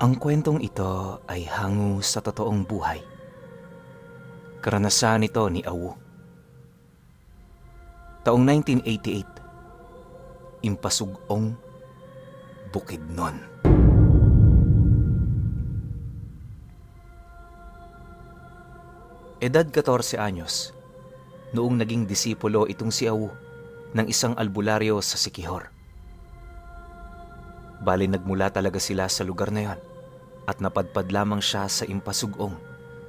Ang kwentong ito ay hango sa totoong buhay. Karanasan ito ni Awu. Taong 1988, Impasugong, Bukidnon. Edad 14 anyos, noong naging disipulo itong si Awu ng isang albularyo sa Siquijor. Bali nagmula talaga sila sa lugar na yon at napadpad lamang siya sa Impasugong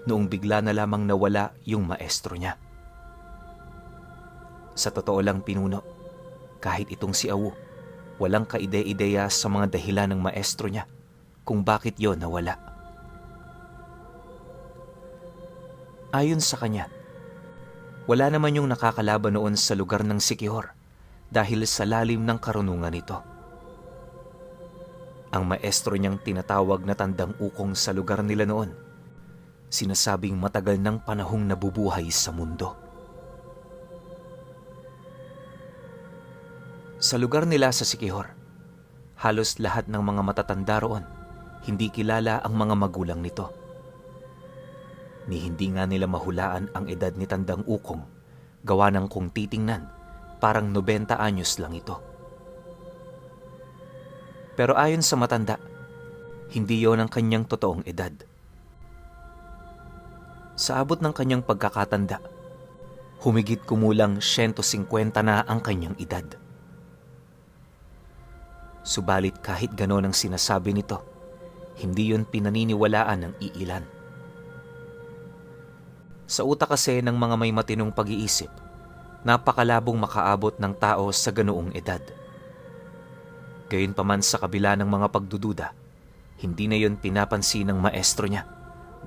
noong bigla na lamang nawala yung maestro niya. Sa totoo lang pinuno, kahit itong si Awu, walang kaide-ideya sa mga dahilan ng maestro niya kung bakit yon nawala. Ayon sa kanya, wala naman yung nakakalaban noon sa lugar ng Siquijor dahil sa lalim ng karunungan nito. Ang maestro niyang tinatawag na tandang ukong sa lugar nila noon, sinasabing matagal ng panahong nabubuhay sa mundo. Sa lugar nila sa Siquijor, halos lahat ng mga matatanda roon, hindi kilala ang mga magulang nito. Ni hindi nga nila mahulaan ang edad ni Tandang Ukong, gawa ng kung titingnan, parang 90 anyos lang ito. Pero ayon sa matanda, hindi yon ang kanyang totoong edad. Sa abot ng kanyang pagkakatanda, humigit kumulang 150 na ang kanyang edad. Subalit kahit ganon ang sinasabi nito, hindi yon pinaniniwalaan ng iilan. Sa utak kasi ng mga may matinong pag-iisip, napakalabong makaabot ng tao sa ganoong edad. Gayunpaman sa kabila ng mga pagdududa, hindi na yon pinapansin ng maestro niya.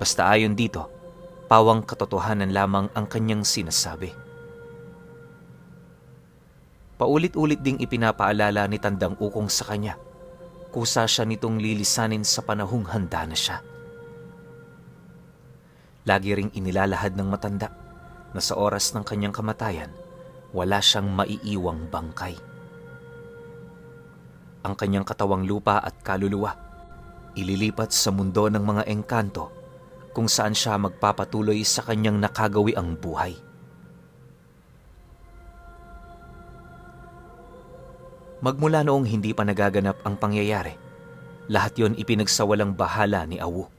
Basta ayon dito, pawang katotohanan lamang ang kanyang sinasabi. Paulit-ulit ding ipinapaalala ni Tandang Ukong sa kanya, kusa siya nitong lilisanin sa panahong handa na siya. Lagi ring inilalahad ng matanda na sa oras ng kanyang kamatayan, wala siyang maiiwang bangkay. Ang kanyang katawang lupa at kaluluwa, ililipat sa mundo ng mga engkanto kung saan siya magpapatuloy sa kanyang nakagawiang buhay. Magmula noong hindi pa nagaganap ang pangyayari, lahat yon ipinagsawalang bahala ni Awu.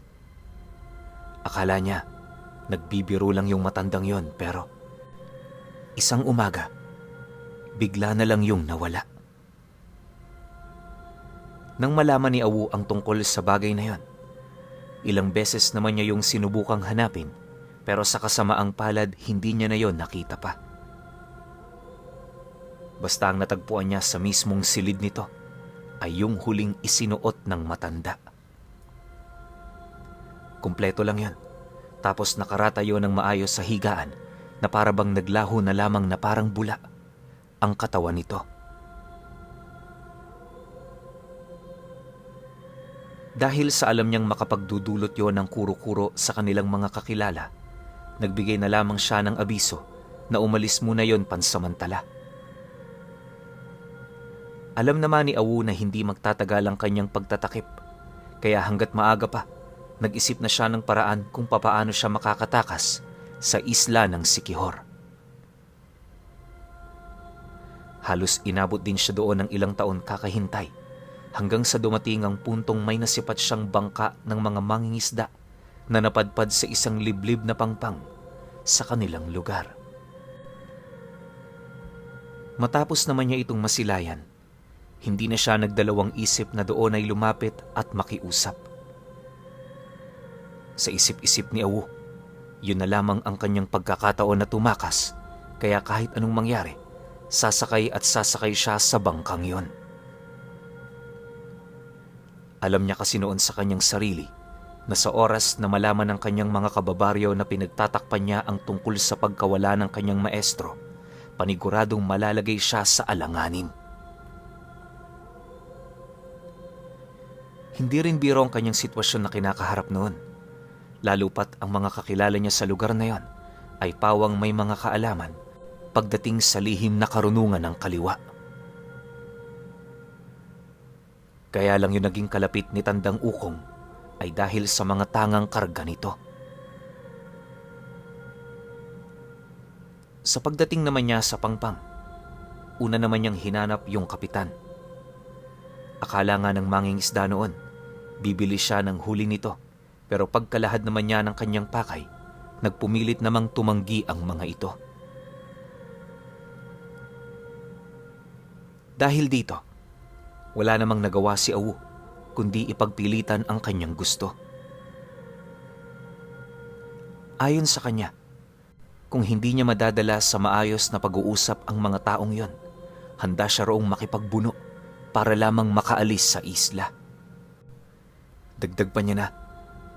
Akala niya, nagbibiro lang yung matandang yon pero isang umaga, bigla na lang yung nawala. Nang malaman ni Awu ang tungkol sa bagay na yon, ilang beses naman niya yung sinubukang hanapin pero sa kasamaang palad hindi niya na yon nakita pa. Basta ang natagpuan niya sa mismong silid nito ay yung huling isinuot ng matanda. Kumpleto lang yon, tapos nakaratayo ng maayos sa higaan na parabang naglaho na lamang na parang bula ang katawan nito. Dahil sa alam niyang makapagdudulot yon ng kuro-kuro sa kanilang mga kakilala, nagbigay na lamang siya ng abiso na umalis muna yon pansamantala. Alam naman ni Awu na hindi magtatagal ang kanyang pagtatakip, kaya hanggat maaga pa, nag-isip na siya ng paraan kung papaano siya makakatakas sa isla ng Siquijor. Halos inabot din siya doon ng ilang taon kakahintay, hanggang sa dumating ang puntong may nasipat siyang bangka ng mga mangingisda na napadpad sa isang liblib na pangpang sa kanilang lugar. Matapos naman niya itong masilayan, hindi na siya nagdalawang isip na doon ay lumapit at makiusap. Sa isip-isip ni Awu, yun na lamang ang kanyang pagkakataon na tumakas, kaya kahit anong mangyari, sasakay at sasakay siya sa bangkang yon. Alam niya kasi noon sa kanyang sarili na sa oras na malaman ng kanyang mga kababaryo na pinagtatakpan niya ang tungkol sa pagkawala ng kanyang maestro, paniguradong malalagay siya sa alanganin. Hindi rin biro ang kanyang sitwasyon na kinakaharap noon, lalo pat ang mga kakilala niya sa lugar na yon ay pawang may mga kaalaman pagdating sa lihim na karunungan ng kaliwa. Kaya lang yung naging kalapit ni Tandang Ukong ay dahil sa mga tangang karga nito. Sa pagdating naman niya sa pangpang, una naman niyang hinanap yung kapitan. Akala nga ng mangingisda noon, bibili siya ng huli nito, pero pagkalahad naman niya ng kanyang pakay, nagpumilit namang tumanggi ang mga ito. Dahil dito, wala namang nagawa si Awu kundi ipagpilitan ang kanyang gusto. Ayon sa kanya, kung hindi niya madadala sa maayos na pag-uusap ang mga taong yon, handa siya roong makipagbuno para lamang makaalis sa isla. Dagdag pa niya na,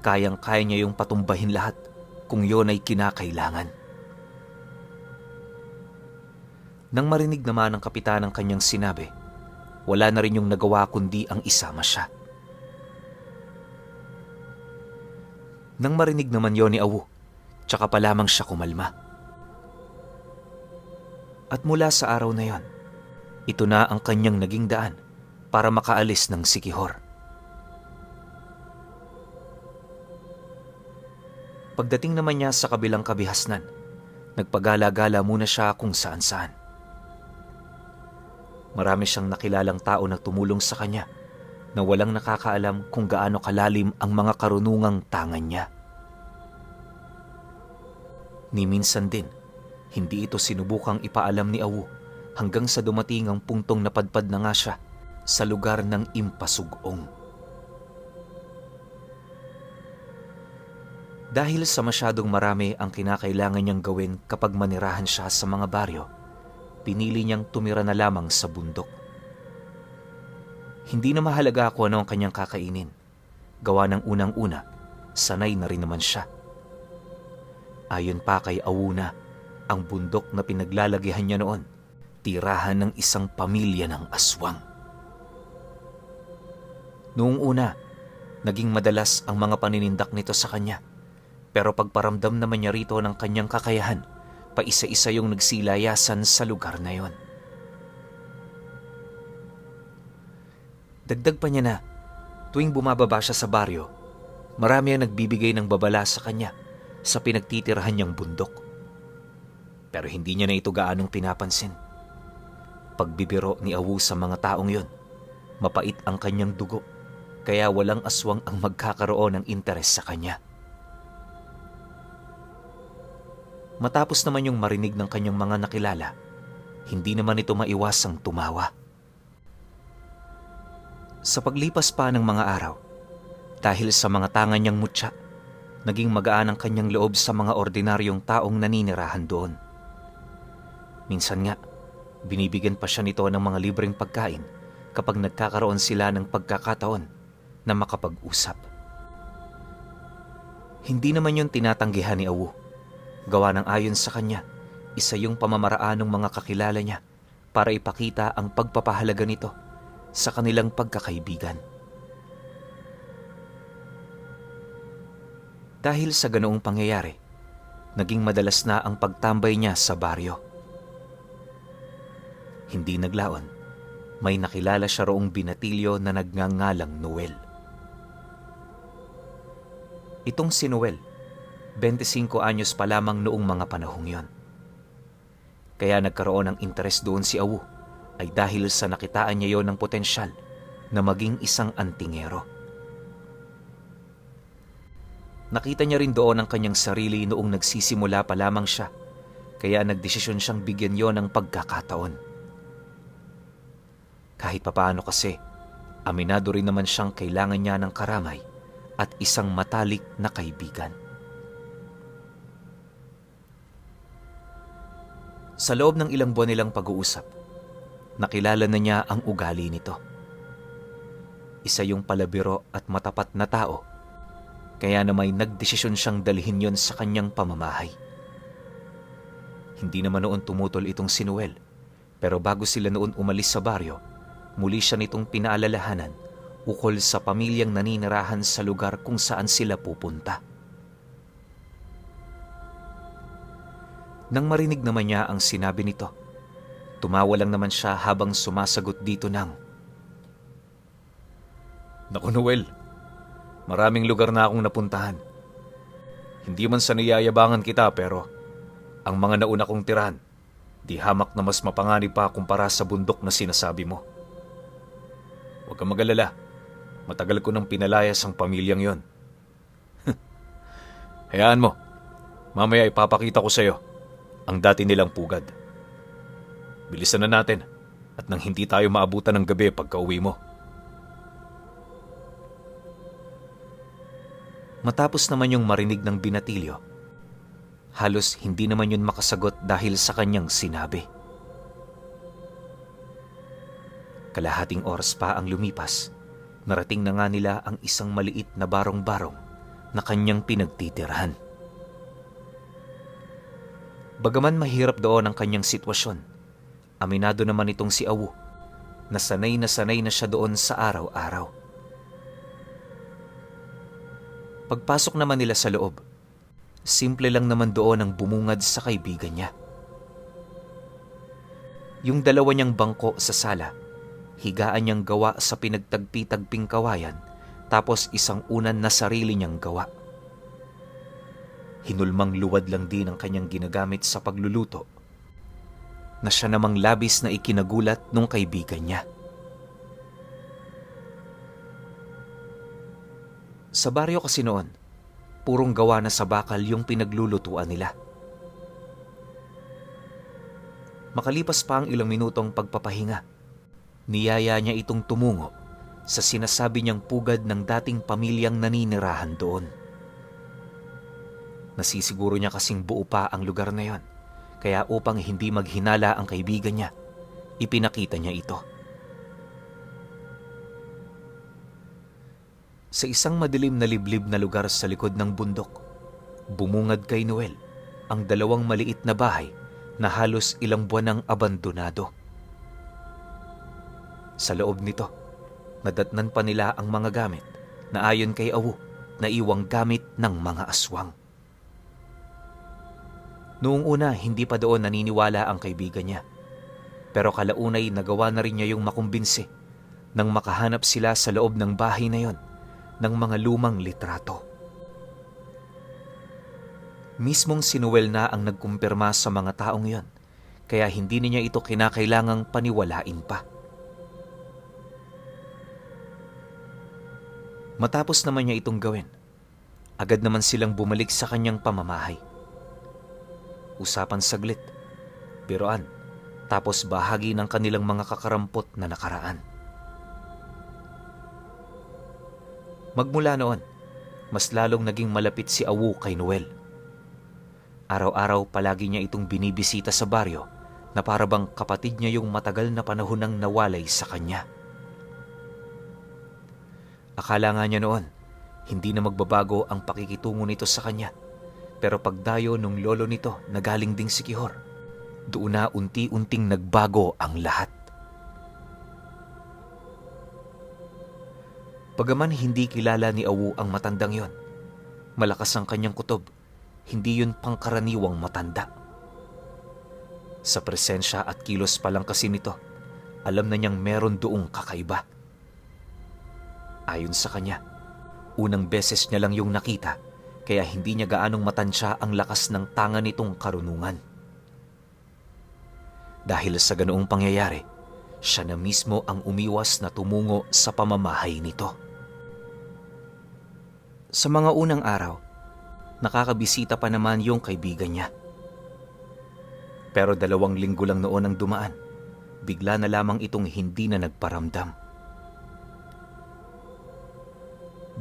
kayang-kaya niya yung patumbahin lahat kung yon ay kinakailangan. Nang marinig naman ng kapitan ang kanyang sinabi, wala na rin yung nagawa kundi ang isama siya. Nang marinig naman yon ni Awu, tsaka pa lamang siya kumalma. At mula sa araw na yon, ito na ang kanyang naging daan para makaalis ng Siquijor. Pagdating naman niya sa kabilang kabihasnan, nagpagala-gala muna siya kung saan-saan. Marami siyang nakilalang tao na tumulong sa kanya na walang nakakaalam kung gaano kalalim ang mga karunungang tangan niya. Ni minsan din, hindi ito sinubukang ipaalam ni Awu hanggang sa dumating ang puntong napadpad na nga siya sa lugar ng Impasugong. Dahil sa masyadong marami ang kinakailangan niyang gawin kapag manirahan siya sa mga baryo, pinili niyang tumira na lamang sa bundok. Hindi na mahalaga kung ano ang kanyang kakainin. Gawa ng unang-una, sanay na rin naman siya. Ayon pa kay Awuna, ang bundok na pinaglalagyan niya noon, tirahan ng isang pamilya ng aswang. Noong una, naging madalas ang mga paninindak nito sa kanya. Pero pagparamdam naman niya rito ng kanyang kakayahan, paisa-isa yung nagsilayasan sa lugar na yon. Dagdag pa niya na, tuwing bumababa siya sa baryo, marami ang nagbibigay ng babala sa kanya sa pinagtitirahan niyang bundok. Pero hindi niya na ito gaanong pinapansin. Pagbibiro ni Awu sa mga taong yon, mapait ang kanyang dugo, kaya walang aswang ang magkakaroon ng interes sa kanya. Matapos naman yung marinig ng kanyang mga nakilala, hindi naman ito maiwasang tumawa. Sa paglipas pa ng mga araw, dahil sa mga tangan niyang mutya, naging magaan ang kanyang loob sa mga ordinaryong taong naninirahan doon. Minsan nga, binibigyan pa siya nito ng mga libreng pagkain kapag nagkakaroon sila ng pagkakataon na makapag-usap. Hindi naman yun tinatanggihan ni Awu. Gawa ng ayon sa kanya, isa yung pamamaraan ng mga kakilala niya para ipakita ang pagpapahalaga nito sa kanilang pagkakaibigan. Dahil sa ganoong pangyayari, naging madalas na ang pagtambay niya sa baryo. Hindi naglaon, may nakilala siya roong binatilyo na nagngangalang Noel. Itong si Noel, 25 anyos pa lamang noong mga panahong yon. Kaya nagkaroon ng interes doon si Awu ay dahil sa nakitaan niya yon ng potensyal na maging isang antingero. Nakita niya rin doon ang kanyang sarili noong nagsisimula pa lamang siya, kaya nagdesisyon siyang bigyan yon ng pagkakataon. Kahit papaano kasi, aminado rin naman siyang kailangan niya ng karamay at isang matalik na kaibigan. Sa loob ng ilang buwan nilang pag-uusap, nakilala na niya ang ugali nito. Isa yung palabiro at matapat na tao, kaya na may nagdesisyon siyang dalhin yon sa kanyang pamamahay. Hindi naman noon tumutol itong si Noel, pero bago sila noon umalis sa baryo, muli siya nitong pinaalalahanan ukol sa pamilyang naninirahan sa lugar kung saan sila pupunta. Nang marinig naman niya ang sinabi nito, tumawa lang naman siya habang sumasagot dito ng, "Naku Noel, Maraming lugar na akong napuntahan. Hindi man sa niyayabangan kita pero ang mga nauna kong tirahan, di hamak na mas mapanganib pa kumpara sa bundok na sinasabi mo. Huwag kang mag-alala. Matagal ko nang pinalayas ang pamilyang yon. Hayaan mo. Mamaya ipapakita ko sa'yo ang dati nilang pugad. Bilisan na natin at nang hindi tayo maabutan ng gabi pagka-uwi mo. Matapos naman yung marinig ng binatilyo, halos hindi naman yun makasagot dahil sa kanyang sinabi. Kalahating oras pa ang lumipas, narating na nga nila ang isang maliit na barong-barong na kanyang pinagtitirahan. Bagaman mahirap doon ang kanyang sitwasyon, aminado naman itong si Awu na sanay na siya doon sa araw-araw. Pagpasok naman nila sa loob, simple lang naman doon ang bumungad sa kaibigan niya. Yung dalawa niyang bangko sa sala, higaan niyang gawa sa pinagtagpi-tagping kawayan, tapos isang unan na sarili niyang gawa. Hinulmang luwad lang din ang kanyang ginagamit sa pagluluto, na siya namang labis na ikinagulat nung kaibigan niya. Sa baryo kasi noon, purong gawa na sa bakal yung pinaglulutuan nila. Makalipas pa ang ilang minutong pagpapahinga, niyaya niya itong tumungo sa sinasabi niyang pugad ng dating pamilyang naninirahan doon. Nasisiguro niya kasing buo pa ang lugar na yon, kaya upang hindi maghinala ang kaibigan niya, ipinakita niya ito. Sa isang madilim na liblib na lugar sa likod ng bundok, bumungad kay Noel ang dalawang maliit na bahay na halos ilang buwan nang abandonado. Sa loob nito, nadatnan pa nila ang mga gamit na ayon kay Awu na iwang gamit ng mga aswang. Noong una, hindi pa doon naniniwala ang kaibigan niya. Pero kalaunay nagawa na rin niya yung makumbinsi nang makahanap sila sa loob ng bahay na yon ng mga lumang litrato. Mismong si Noel na ang nagkumpirma sa mga taong yon, kaya hindi niya ito kinakailangang paniwalain pa. Matapos naman niya itong gawin, agad naman silang bumalik sa kanyang pamamahay. Usapan saglit, biroan, tapos bahagi ng kanilang mga kakarampot na nakaraan. Magmula noon, mas lalong naging malapit si Awu kay Noel. Araw-araw palagi niya itong binibisita sa baryo na parabang kapatid niya yung matagal na panahon nang nawalay sa kanya. Akala nga niya noon, hindi na magbabago ang pakikitungo nito sa kanya. Pero pagdayo nung lolo nito na galing ding si Kihor, doon na unti-unting nagbago ang lahat. Bagaman hindi kilala ni Awu ang matandang yon, malakas ang kanyang kutob, hindi yun pangkaraniwang matanda. Sa presensya at kilos pa lang kasi nito, alam na niyang meron doong kakaiba. Ayon sa kanya, unang beses niya lang yung nakita, kaya hindi niya gaanong matansya ang lakas ng tanga nitong karunungan. Dahil sa ganoong pangyayari, siya na mismo ang umiwas na tumungo sa pamamahay nito. Sa mga unang araw, nakakabisita pa naman yung kaibigan niya. Pero 2 linggo lang noon ang dumaan, bigla na lamang itong hindi na nagparamdam.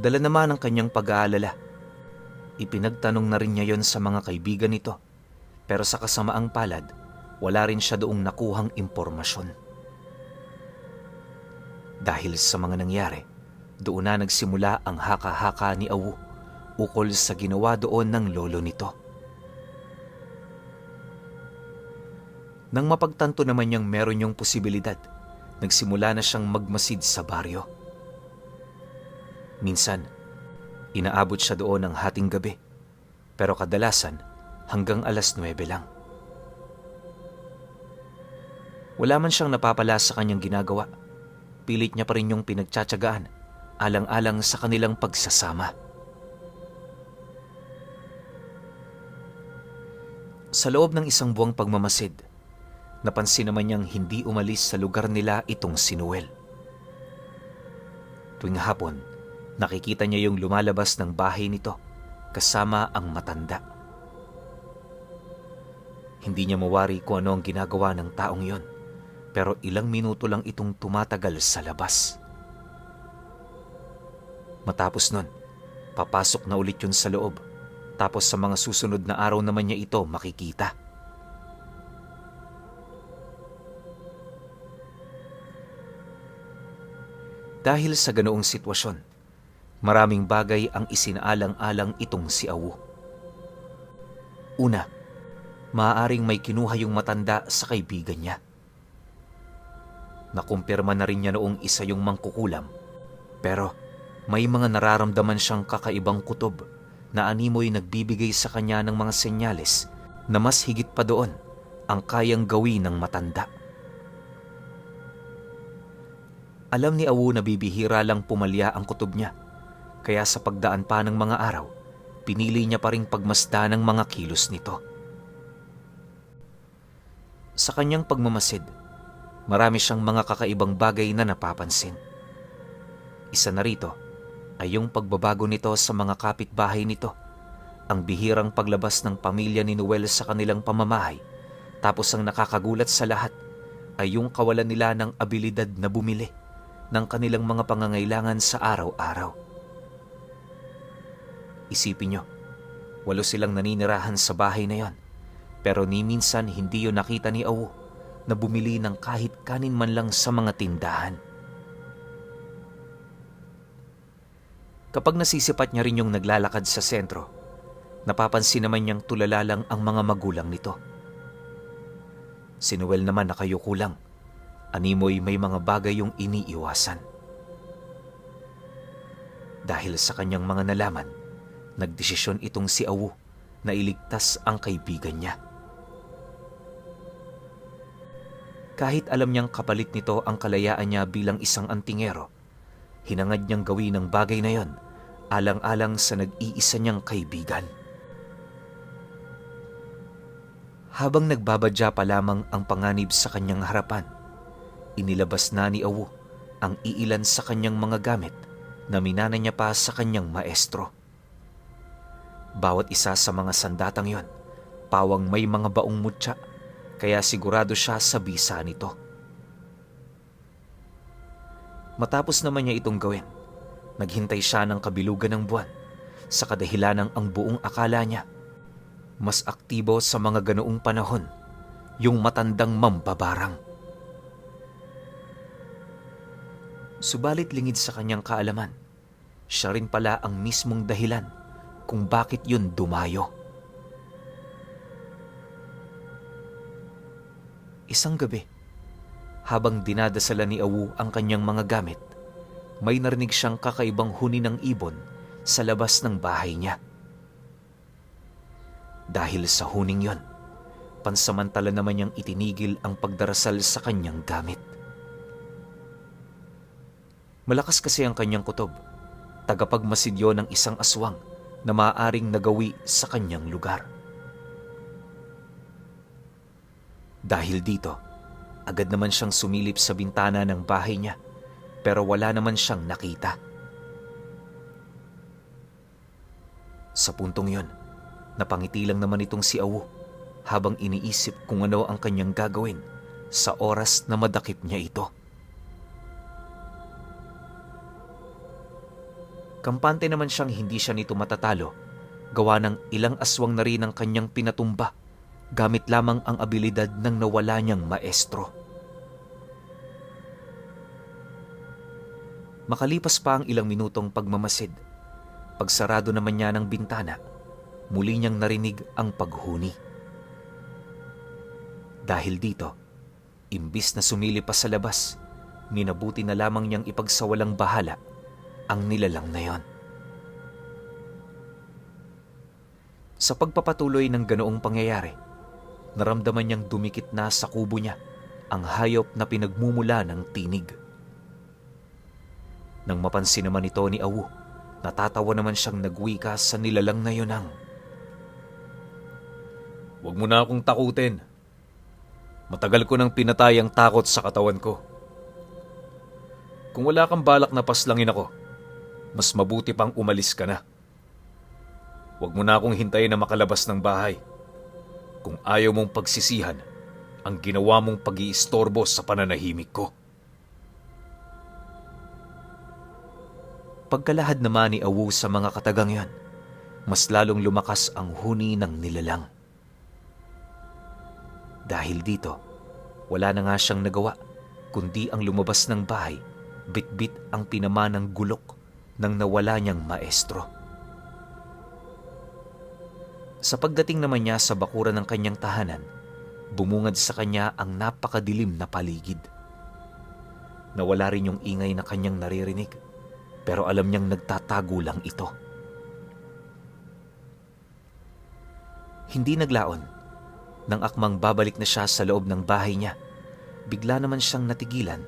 Dala naman ang kanyang pag-aalala. Ipinagtanong na rin niya yon sa mga kaibigan nito, pero sa kasamaang palad, wala rin siya doong nakuhang impormasyon. Dahil sa mga nangyari, doon na nagsimula ang haka-haka ni Awu ukol sa ginawa doon ng lolo nito. Nang mapagtanto naman niyang meron yung posibilidad, nagsimula na siyang magmasid sa baryo. Minsan, inaabot siya doon ng hating gabi, pero kadalasan hanggang 9:00 lang. Wala man siyang napapala sa kanyang ginagawa, pilit niya pa rin yung pinagtsatsagaan alang-alang sa kanilang pagsasama. Sa loob ng isang buwang pagmamasid, napansin naman niyang hindi umalis sa lugar nila itong si Noel. Tuwing hapon, nakikita niya yung lumalabas ng bahay nito kasama ang matanda. Hindi niya mawari kung ano ang ginagawa ng taong yon, pero ilang minuto lang itong tumatagal sa labas. Matapos nun, papasok na ulit yun sa loob. Tapos sa mga susunod na araw naman niya ito makikita. Dahil sa ganoong sitwasyon, maraming bagay ang isinaalang-alang itong si Awu. Una, maaaring may kinuha yung matanda sa kaibigan niya. Nakumpirma na rin niya noong isa yung mangkukulam, pero may mga nararamdaman siyang kakaibang kutob na animoy nagbibigay sa kanya ng mga senyales na mas higit pa doon ang kayang gawin ng matanda. Alam ni Awu na bibihira lang pumalya ang kutob niya, kaya sa pagdaan pa ng mga araw, pinili niya pa ring pagmasdan ng mga kilos nito. Sa kanyang pagmamasid, marami siyang mga kakaibang bagay na napapansin. Isa na rito ay yung pagbabago nito sa mga kapitbahay nito, ang bihirang paglabas ng pamilya ni Noel sa kanilang pamamahay, tapos ang nakakagulat sa lahat ay yung kawalan nila ng abilidad na bumili ng kanilang mga pangangailangan sa araw-araw. Isipin nyo, 8 silang naninirahan sa bahay na yon, pero ni minsan hindi yun nakita ni Awu na bumili ng kahit kanin man lang sa mga tindahan. Kapag nasisipat niya rin yung naglalakad sa sentro, napapansin naman niyang tulala lang ang mga magulang nito. Si Noel naman nakayuko lang, animoy may mga bagay yung iniiwasan. Dahil sa kanyang mga nalaman, nagdesisyon itong si Awu na iligtas ang kaibigan niya. Kahit alam niyang kapalit nito ang kalayaan niya bilang isang antingero, hinangad niyang gawin ang bagay na yon alang-alang sa nag-iisa niyang kaibigan. Habang nagbabadya pa lamang ang panganib sa kanyang harapan, inilabas na ni Awu ang iilan sa kanyang mga gamit na minana niya pa sa kanyang maestro. Bawat isa sa mga sandatang yon, pawang may mga baong mutya, kaya sigurado siya sa bisa nito. Matapos naman niya itong gawin, naghintay siya ng kabilugan ng buwan sa kadahilanang ang buong akala niya mas aktibo sa mga ganoong panahon yung matandang mambabarang. Subalit lingid sa kanyang kaalaman, siya rin pala ang mismong dahilan kung bakit yun dumayo. Isang gabi, habang dinadasala ni Awu ang kanyang mga gamit, may narinig siyang kakaibang huni ng ibon sa labas ng bahay niya. Dahil sa huning yon, pansamantala naman niyang itinigil ang pagdarasal sa kanyang gamit. Malakas kasi ang kanyang kutob, tagapagmasidyo ng isang aswang na maaaring nagawi sa kanyang lugar. Dahil dito, agad naman siyang sumilip sa bintana ng bahay niya, pero wala naman siyang nakita. Sa puntong yon, napangiti lang naman itong si Awu habang iniisip kung ano ang kanyang gagawin sa oras na madakip niya ito. Kampante naman siyang hindi siya nito matatalo, gawa ng ilang aswang na rin ang kanyang pinatumba gamit lamang ang abilidad ng nawala niyang maestro. Makalipas pa ang ilang minutong pagmamasid, pagsarado naman niya ng bintana, muli niyang narinig ang paghuni. Dahil dito, imbis na sumili pa sa labas, minabuti na lamang niyang ipagsawalang bahala ang nilalang na yon. Sa pagpapatuloy ng ganoong pangyayari, naramdaman niyang dumikit na sa kubo niya ang hayop na pinagmumula ng tinig. Nang mapansin naman ito ni Awu, natatawa naman siyang nagwika sa nilalang na yun ang, "Huwag mo na akong takutin. Matagal ko nang pinatay ang takot sa katawan ko. Kung wala kang balak na paslangin ako, mas mabuti pang umalis ka na. Huwag mo na akong hintayin na makalabas ng bahay. Kung ayaw mong pagsisihan ang ginawa mong pag-iistorbo sa pananahimik ko." Pagkalahad naman ni Awu sa mga katagang yon, mas lalong lumakas ang huni ng nilalang. Dahil dito, wala na nga siyang nagawa kundi ang lumabas ng bahay, bitbit ang pinamanang gulok ng nawala niyang maestro. Sa pagdating naman niya sa bakuran ng kanyang tahanan, bumungad sa kanya ang napakadilim na paligid. Nawala rin yung ingay na kanyang naririnig, pero alam niyang nagtatago lang ito. Hindi naglaon. Nang akmang babalik na siya sa loob ng bahay niya, bigla naman siyang natigilan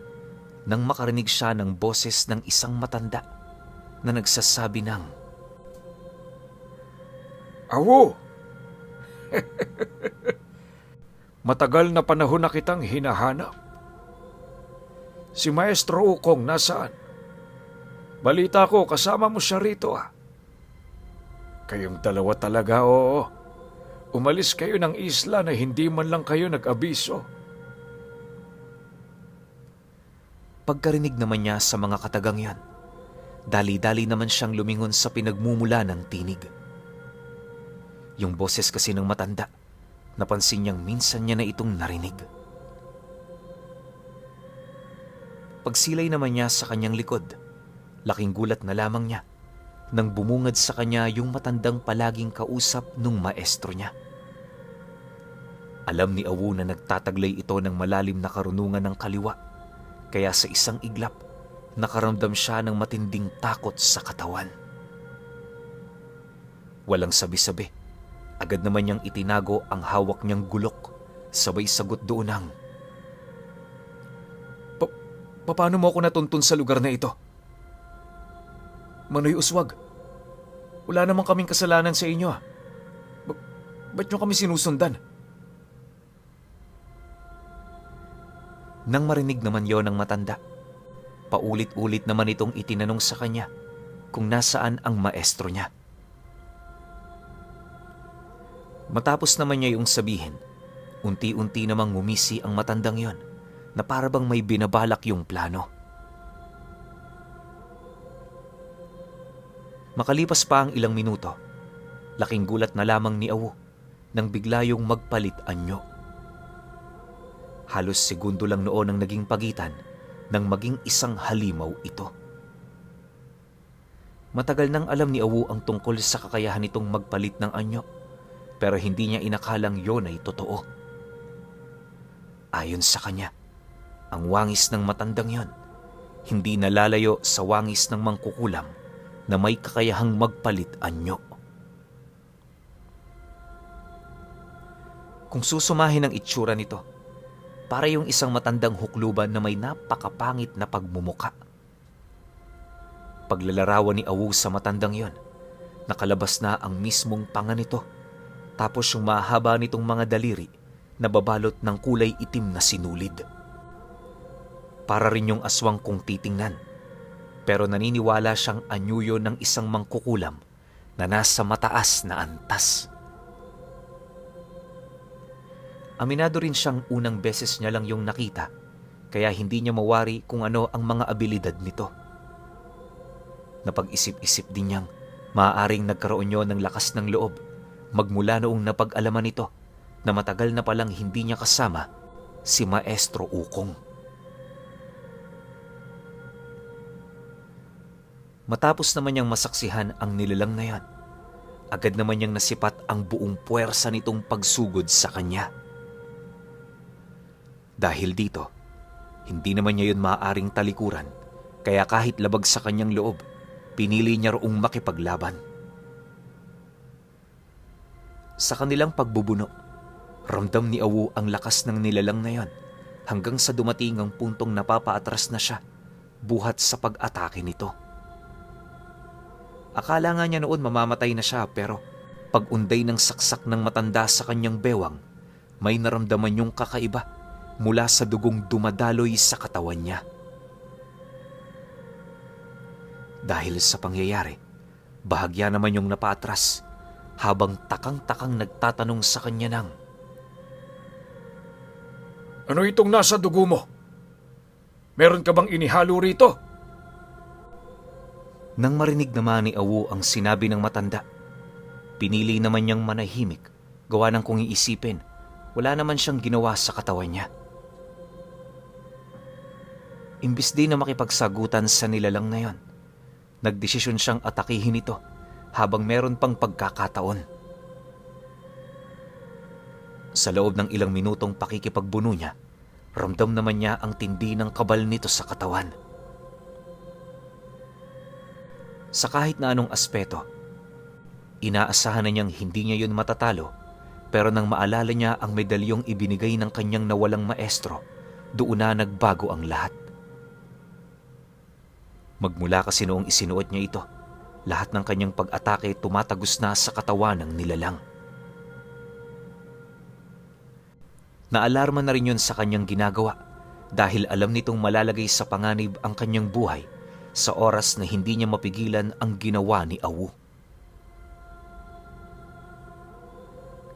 nang makarinig siya ng boses ng isang matanda na nagsasabi ng, "Awu! Matagal na panahon na kitang hinahanap. Si Maestro Ukong nasaan? Balita ko kasama mo siya rito ah. Kayong dalawa talaga, oo. Umalis kayo ng isla na hindi man lang kayo nag-abiso." Pagkarinig naman niya sa mga katagang yan, dali-dali naman siyang lumingon sa pinagmumula ng tinig. Yung boses kasi ng matanda, napansin niyang minsan niya na itong narinig. Pagsilay naman niya sa kanyang likod, laking gulat na lamang niya nang bumungad sa kanya yung matandang palaging kausap nung maestro niya. Alam ni Awu na nagtataglay ito ng malalim na karunungan ng kaliwa, kaya sa isang iglap, nakaramdam siya ng matinding takot sa katawan. Walang sabi-sabi, agad naman niyang itinago ang hawak niyang gulok, sabay sagot doon ng, Paano mo ako natuntun sa lugar na ito? Manoy Uswag, wala namang kaming kasalanan sa inyo ah. Ba't nyo kami sinusundan? Nang marinig naman yon ng matanda, paulit-ulit naman itong itinanong sa kanya kung nasaan ang maestro niya. Matapos naman niya yung sabihin, unti-unti namang ngumisi ang matandang yon na parabang may binabalak yung plano. Makalipas pa ang ilang minuto, laking gulat na lamang ni Awu nang bigla yung magpalit anyo. Halos segundo lang noon ang naging pagitan nang maging isang halimaw ito. Matagal nang alam ni Awu ang tungkol sa kakayahan nitong magpalit ng anyo, pero hindi niya inakalang yon ay totoo. Ayon sa kanya, ang wangis ng matandang yon hindi nalalayo sa wangis ng mangkukulam na may kakayahang magpalit anyo. Kung susumahin ang itsura nito, para yung isang matandang hukluban na may napakapangit na pagmumuka. Paglalarawan ni Awu sa matandang yon, nakalabas na ang mismong panga nito, tapos yung mahaba nitong mga daliri na babalot ng kulay itim na sinulid. Para rin yung aswang kung titingnan, pero naniniwala siyang anyuyo ng isang mangkukulam na nasa mataas na antas. Aminado rin siyang unang beses niya lang yung nakita, kaya hindi niya mawari kung ano ang mga abilidad nito. Napag-isip-isip din niyang maaaring nagkaroon niyo ng lakas ng loob magmula noong napag-alaman nito na matagal na palang hindi niya kasama si Maestro Ukong. Matapos naman niyang masaksihan ang nilalang na yan, agad naman niyang nasipat ang buong puwersa nitong pagsugod sa kanya. Dahil dito, hindi naman niya yun maaaring talikuran, kaya kahit labag sa kanyang loob, pinili niya roong makipaglaban. Sa kanilang pagbubuno, ramdam ni Awu ang lakas ng nilalang na yon hanggang sa dumating ang puntong napapaatras na siya buhat sa pag-atake nito. Akala nga niya noon mamamatay na siya, pero pag-unday ng saksak ng matanda sa kanyang bewang, may naramdaman yung kakaiba mula sa dugong dumadaloy sa katawan niya. Dahil sa pangyayari, bahagya naman yung napaatras habang takang-takang nagtatanong sa kanya ng, Ano itong nasa dugo mo? Meron ka bang inihalo rito? Nang marinig naman ni Awu ang sinabi ng matanda, pinili naman niyang manahimik, gawa ng kung iisipin, wala naman siyang ginawa sa katawan niya. Imbis din na makipagsagutan sa nilalang na yon, nagdesisyon siyang atakihin ito habang meron pang pagkakataon. Sa loob ng ilang minutong pakikipagbuno niya, ramdam naman niya ang tindi ng kabal nito sa katawan. Sa kahit na anong aspeto, inaasahan na niyang hindi niya yun matatalo, pero nang maalala niya ang medalyong ibinigay ng kanyang nawalang maestro, doon na nagbago ang lahat. Magmula kasi noong isinuot niya ito, lahat ng kanyang pag-atake tumatagos na sa katawan ng nilalang. Naalarma na rin yun sa kanyang ginagawa dahil alam nitong malalagay sa panganib ang kanyang buhay sa oras na hindi niya mapigilan ang ginawa ni Awu.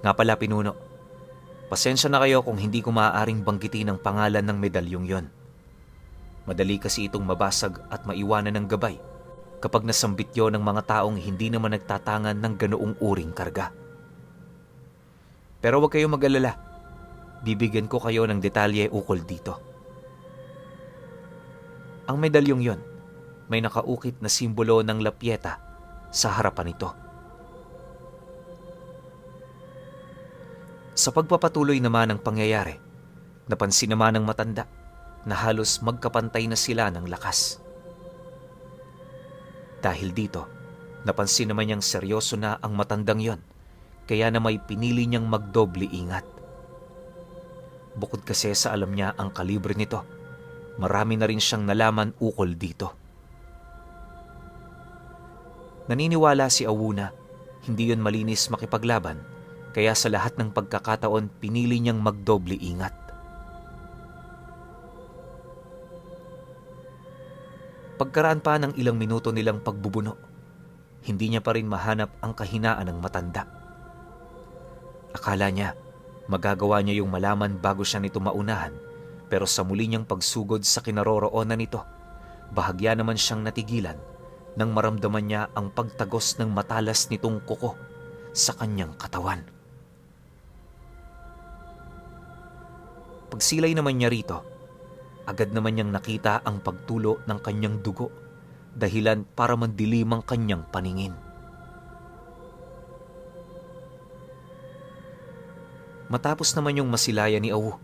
Nga pala, Pinuno, pasensya na kayo kung hindi ko maaaring banggitin ang pangalan ng medalyong yon. Madali kasi itong mabasag at maiwanan ng gabay kapag nasambit yon ng mga taong hindi naman nagtatangan ng ganoong uring karga. Pero huwag kayong mag-alala, bibigyan ko kayo ng detalye ukol dito. Ang medalyong yon, may nakaukit na simbolo ng lapyeta sa harapan nito. Sa pagpapatuloy naman ng pangyayari, napansin naman ng matanda na halos magkapantay na sila ng lakas. Dahil dito, napansin naman niyang seryoso na ang matandang yon, kaya na may pinili niyang magdoble ingat. Bukod kasi sa alam niya ang kalibre nito, marami na rin siyang nalaman ukol dito. Naniniwala si Awu na hindi yon malinis makipaglaban, kaya sa lahat ng pagkakataon pinili niyang magdoble ingat. Pagkaraan pa ng ilang minuto nilang pagbubuno, hindi niya pa rin mahanap ang kahinaan ng matanda. Akala niya magagawa niya yung malaman bago siya nito maunahan, pero sa muli niyang pagsugod sa kinaroroonan nito, bahagya naman siyang natigilan nang maramdaman niya ang pagtagos ng matalas nitong kuko sa kanyang katawan. Pagsilay naman niya rito, agad naman niyang nakita ang pagtulo ng kanyang dugo, dahilan para mandilim ang kanyang paningin. Matapos naman yung masilaya ni Awu,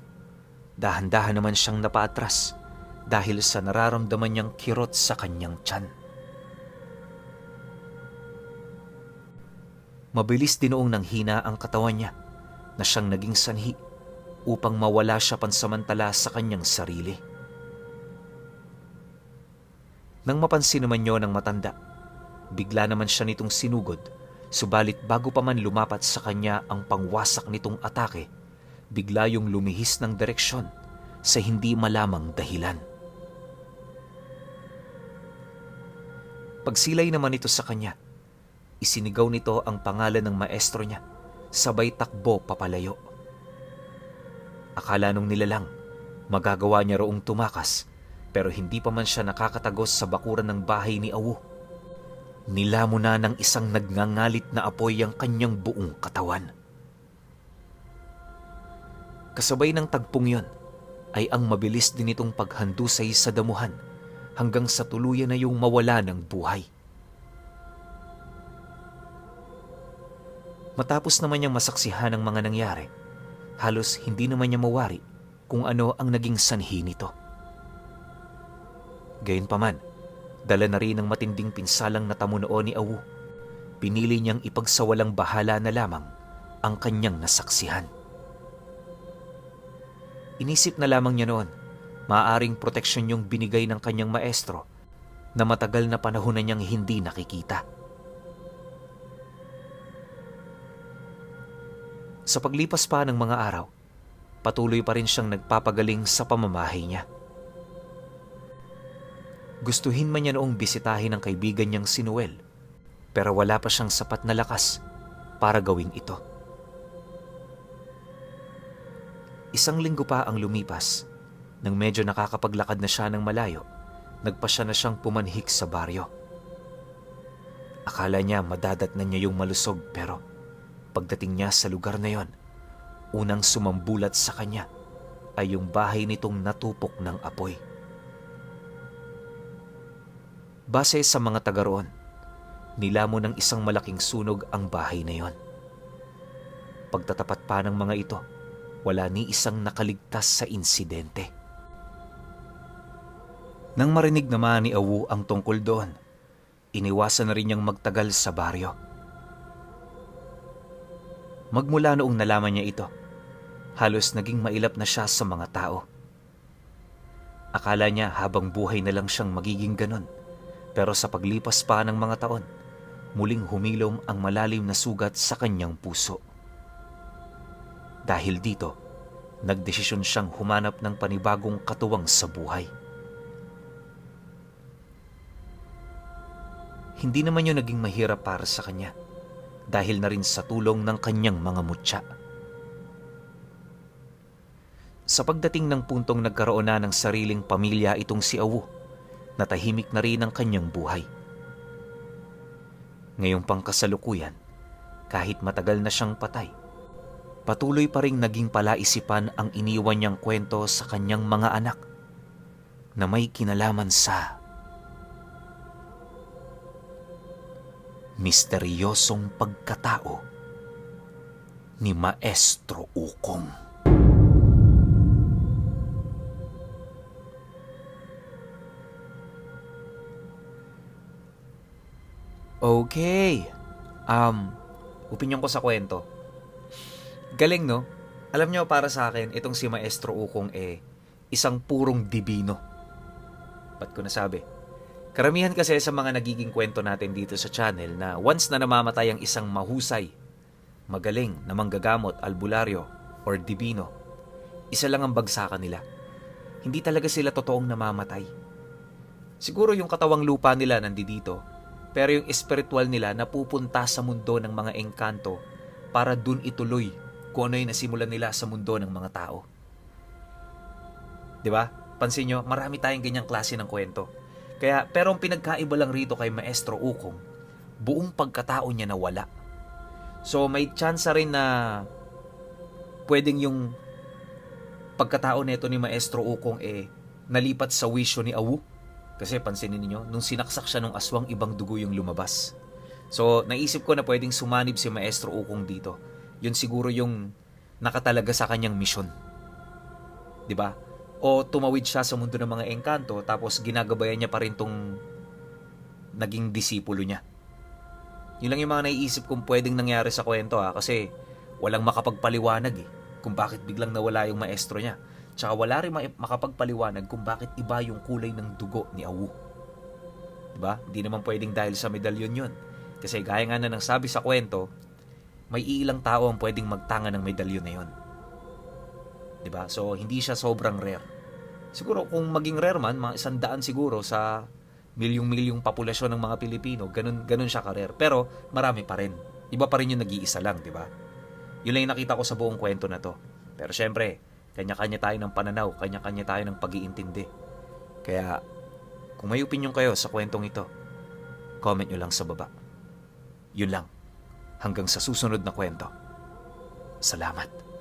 dahan-dahan naman siyang napaatras dahil sa nararamdaman niyang kirot sa kanyang tiyan. Mabilis dinoong nang hina ang katawan niya na siyang naging sanhi upang mawala siya pansamantala sa kanyang sarili. Nang mapansin naman niyo ng matanda, bigla naman siya nitong sinugod, subalit bago pa man lumapat sa kanya ang pangwasak nitong atake, bigla yung lumihis ng direksyon sa hindi malamang dahilan. Pagsilay naman ito sa kanya, isinigaw nito ang pangalan ng maestro niya, sabay takbo papalayo. Akala nung nilalang, magagawa niya roong tumakas, pero hindi pa man siya nakakatagos sa bakuran ng bahay ni Awu. Nilamo na ng isang nagngangalit na apoy ang kanyang buong katawan. Kasabay ng tagpong yon ay ang mabilis din itong paghandusay sa damuhan hanggang sa tuluyan na yung mawala ng buhay. Matapos naman niyang masaksihan ang mga nangyari, halos hindi naman niya mawari kung ano ang naging sanhi nito. Gayunpaman, dala na rin ng matinding pinsalang natamo noon ni Awu, pinili niyang ipagsawalang bahala na lamang ang kanyang nasaksihan. Inisip na lamang niya noon maaaring proteksyon yung binigay ng kanyang maestro na matagal na panahon na niyang hindi nakikita. Sa paglipas pa ng mga araw, patuloy pa rin siyang nagpapagaling sa pamamahay niya. Gustuhin man niya noong bisitahin ang kaibigan niyang si Noel, pero wala pa siyang sapat na lakas para gawing ito. Isang linggo pa ang lumipas, nang medyo nakakapaglakad na siya ng malayo, nagpasya na siyang pumanhik sa baryo. Akala niya madadatnan niya yung malusog, pero pagdating niya sa lugar na yon, unang sumambulat sa kanya ay yung bahay nitong natupok ng apoy. Base sa mga taga roon, nilamon ng isang malaking sunog ang bahay na yon. Pagtatapat pa ng mga ito, wala ni isang nakaligtas sa insidente. Nang marinig naman ni Awu ang tungkol doon, iniwasan na rin niyang magtagal sa baryo. Magmula noong nalaman niya ito, halos naging mailap na siya sa mga tao. Akala niya habang buhay na lang siyang magiging ganon, pero sa paglipas pa ng mga taon, muling humilom ang malalim na sugat sa kanyang puso. Dahil dito, nagdesisyon siyang humanap ng panibagong katuwang sa buhay. Hindi naman yun naging mahirap para sa kanya dahil na rin sa tulong ng kanyang mga mutya. Sa pagdating ng puntong nagkaroon na ng sariling pamilya itong si Awu, natahimik na rin ang kanyang buhay. Ngayong pangkasalukuyan, kahit matagal na siyang patay, patuloy pa ring naging palaisipan ang iniwan niyang kwento sa kanyang mga anak na may kinalaman sa misteryosong pagkatao ni Maestro Ukong. Okay. Opinyon ko sa kwento. Galing, no? Alam nyo, para sa akin, itong si Maestro Ukong isang purong dibino. Ba't ko nasabi? Karamihan kasi sa mga nagiging kwento natin dito sa channel na once na namamatay ang isang mahusay, magaling na manggagamot, albularyo, or dibino, isa lang ang bagsakan nila. Hindi talaga sila totoong namamatay. Siguro yung katawang lupa nila nandito, pero yung espiritual nila napupunta sa mundo ng mga engkanto para dun ituloy kung ano yung nasimulan nila sa mundo ng mga tao. Diba? Pansin nyo, marami tayong ganyang klase ng kwento. Pero ang pinagkaiba lang rito kay Maestro Ukong, buong pagkatao niya nawala. So may chance rin na pwedeng yung pagkatao nito ni Maestro Ukong nalipat sa wisyo ni Awu. Kasi pansinin niyo, nung sinaksak siya ng aswang, ibang dugo yung lumabas. So naisip ko na pwedeng sumanib si Maestro Ukong dito. Yun siguro yung nakatalaga sa kanyang misyon. 'Di ba? O tumawid siya sa mundo ng mga engkanto tapos ginagabayan niya pa rin tong naging disipulo niya. Yun lang yung mga naiisip kong pwedeng nangyari sa kwento kasi walang makapagpaliwanag kung bakit biglang nawala yung maestro niya. Tsaka wala rin makapagpaliwanag kung bakit iba yung kulay ng dugo ni Awu. Diba? Hindi naman pwedeng dahil sa medalyon yun. Kasi gaya nga na nang sabi sa kwento, may ilang tao ang pwedeng magtanga ng medalyon na yun. Diba? So, hindi siya sobrang rare. Siguro kung maging rare man, mga 100 siguro sa milyong-milyong populasyon ng mga Pilipino, ganun siya ka-rare. Pero marami pa rin. Iba pa rin yung nag-iisa lang, diba? Yun lang yung nakita ko sa buong kwento na to. Pero syempre, kanya-kanya tayo ng pananaw, kanya-kanya tayo ng pag-iintindi. Kaya, kung may opinion kayo sa kwentong ito, comment nyo lang sa baba. Yun lang. Hanggang sa susunod na kwento. Salamat.